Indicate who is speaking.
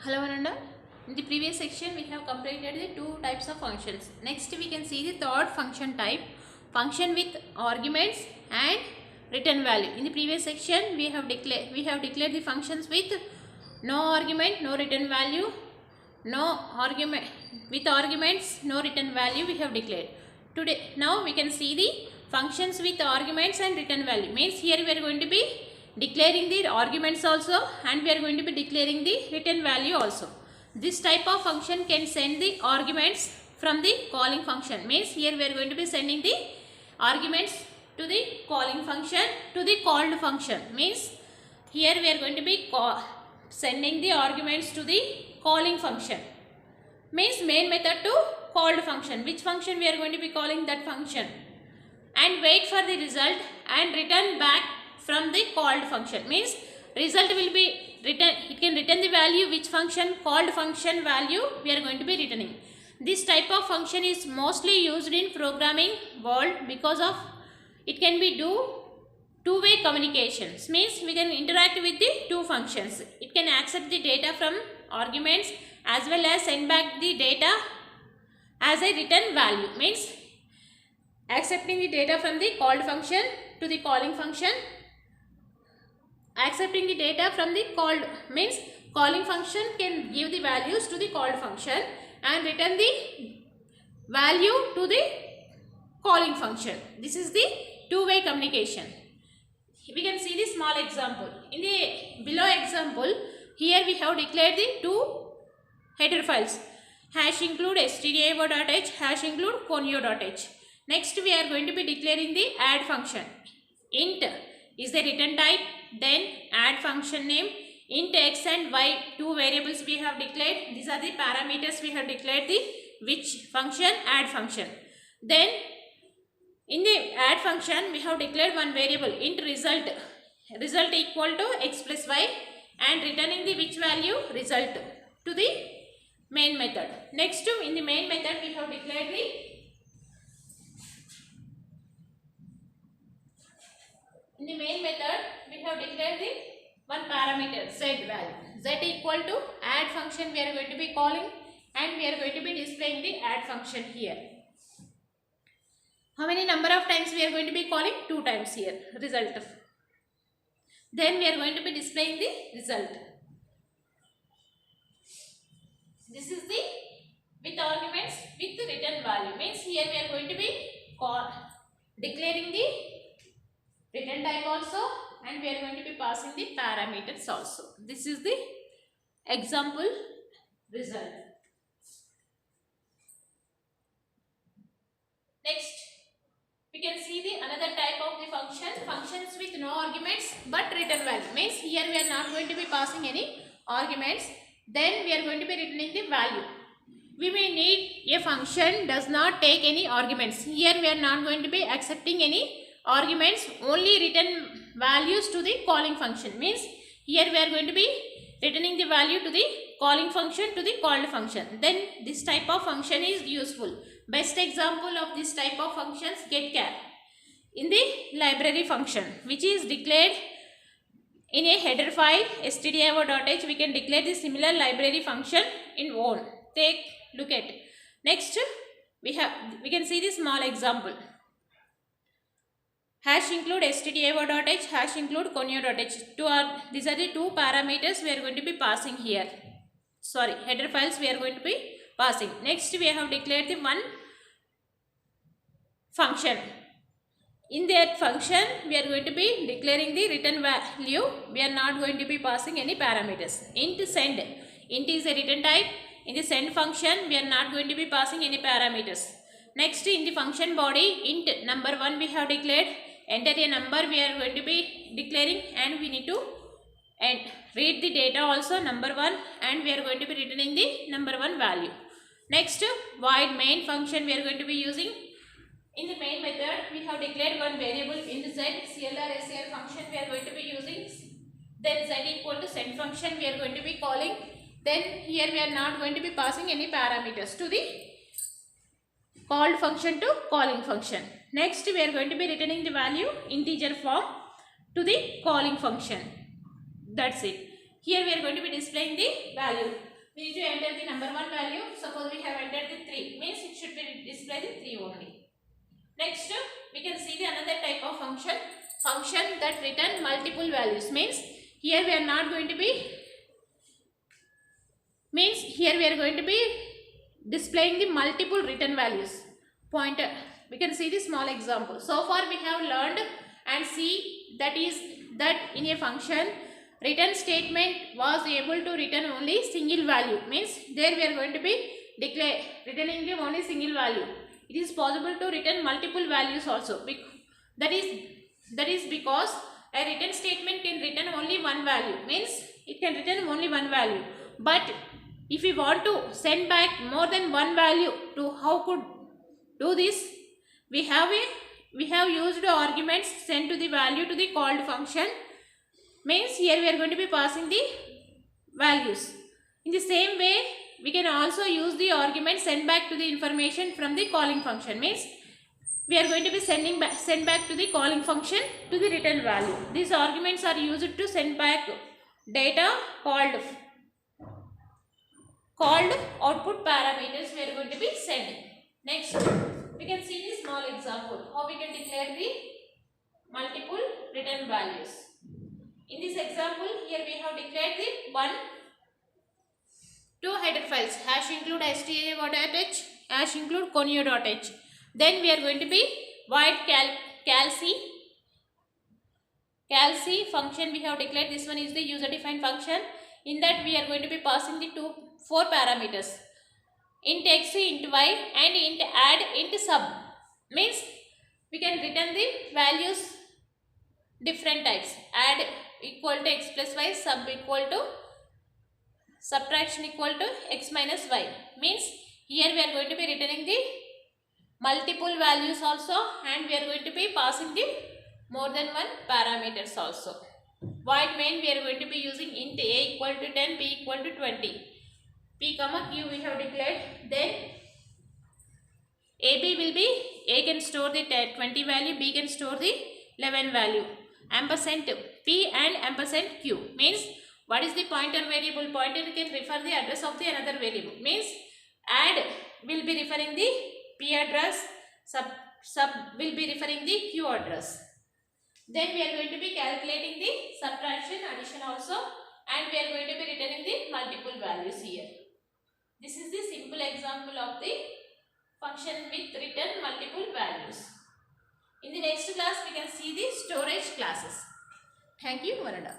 Speaker 1: Hello Ananda. In the previous section we have completed the two types of functions. Next we can see the third function type, function with arguments and return value. In the previous section we have declared the functions with no argument, no return value, no argument with arguments, no return value we have declared. Now we can see the functions with arguments and return value. Means here we are going to be declaring the arguments also and we are going to be declaring the return value also. This type of function can send the arguments from the calling function. Means here we are going to be sending the arguments to the calling function to the called function. Means here we are going to be sending the arguments to the calling function. Means main method to called function. Which function we are going to be calling that function, and wait for the result and return back from the called function. Means result will be return, it can return the value which function, called function value we are going to be returning. This type of function is mostly used in programming world because of it can be do two-way communications. Means we can interact with the two functions. It can accept the data from arguments as well as send back the data as a return value. Means accepting the data from the called function to the calling function. Accepting the data from the called means calling function can give the values to the called function and return the value to the calling function. This is the two-way communication. We can see the small example. In the below example, here we have declared the two header files, #include stdio.h, #include conio.h. Next we are going to be declaring the add function. Int is the return type, then add function name, int x and y, two variables we have declared. These are the parameters we have declared, the which function, add function. Then in the add function we have declared one variable, int result equal to x plus y, and returning the which value, result, to the main method. Next in the main method we have declared the in the main method we have declared the one parameter, z value. Z equal to add function we are going to be calling and we are going to be displaying the add function here. How many number of times we are going to be calling? 2 times here, result. Then we are going to be displaying the result. This is the with arguments with the return value. Means here we are going to be declaring the return type also and we are going to be passing the parameters also. This is the example result. Next we can see the another type of the functions with no arguments but return value. Means here we are not going to be passing any arguments, then we are going to be returning the value. We may need a function does not take any arguments. Here we are not going to be accepting any arguments, only return values to the calling function. Means here we are going to be returning the value to the calling function to the called function. Then this type of function is useful. Best example of this type of functions, getChar in the library function which is declared in a header file stdio.h. we can declare the similar library function in own. Take look at. Next we can see the small example, #include stdio.h, #include conio.h. These are the two parameters we are going to be passing here. Sorry, header files we are going to be passing. Next we have declared the one function. In that function we are going to be declaring the return value. We are not going to be passing any parameters. Int send, int is a return type. In the send function we are not going to be passing any parameters. Next in the function body, int number 1 we have declared, enter a number we are going to be declaring and we need to read the data also number 1 and we are going to be returning the number 1 value. Next void main function we are going to be using. In the main method we have declared one variable int z, clr sl function we are going to be using. Then z equal to send function we are going to be calling. Then here we are not going to be passing any parameters to the called function to calling function. Next we are going to be returning the value integer form to the calling function. That's it. Here we are going to be displaying the value. We need to enter the number 1 value. Suppose we have entered the 3, means it should be display the 3 only. Next, we can see the another type of function that return multiple values. Means here we are not going to be displaying the multiple return values. Pointer. We can see the small example. So far we have learned and see that in a function return statement was able to return only single value. Means there we are going to be returning the only single value. It is possible to return multiple values also. That is because a return statement can return only one value. Means it can return only one value. But if we want to send back more than one value, to how could do this? We have used arguments sent to the value to the called function. Means here we are going to be passing the values. In the same way, we can also use the argument send back to the information from the calling function. Means we are going to be send back to the calling function to the return value. These arguments are used to send back data called output parameters we are going to be sending. Next, we can see the small example how we can declare the multiple return values. In this example, here we have declared the two header files, hash include stdio.h, hash include conio.h. Then we are going to be void calc function we have declared. This one is the user defined function. In that we are going to be passing the four parameters, int x, int y and int add, int sub. Means we can return the values different types. Add equal to x plus y, sub equal to subtraction equal to x minus y. Means here we are going to be returning the multiple values also, and we are going to be passing the more than one parameters also. Void main we are going to be using int a equal to 10, b equal to 20. P comma q we have declared. Then ab will be, a can store the 20 value, b can store the 11 value. Ampersand p and ampersand q means what is the pointer variable? Pointer can refer the address of the another variable. Means add will be referring the p address, sub will be referring the q address. Then we are going to be calculating the subtraction, addition also, and we are going to be returning the multiple values here. This is the simple example of the function with return multiple values. In the next class, we can see the storage classes. Thank you, Varada.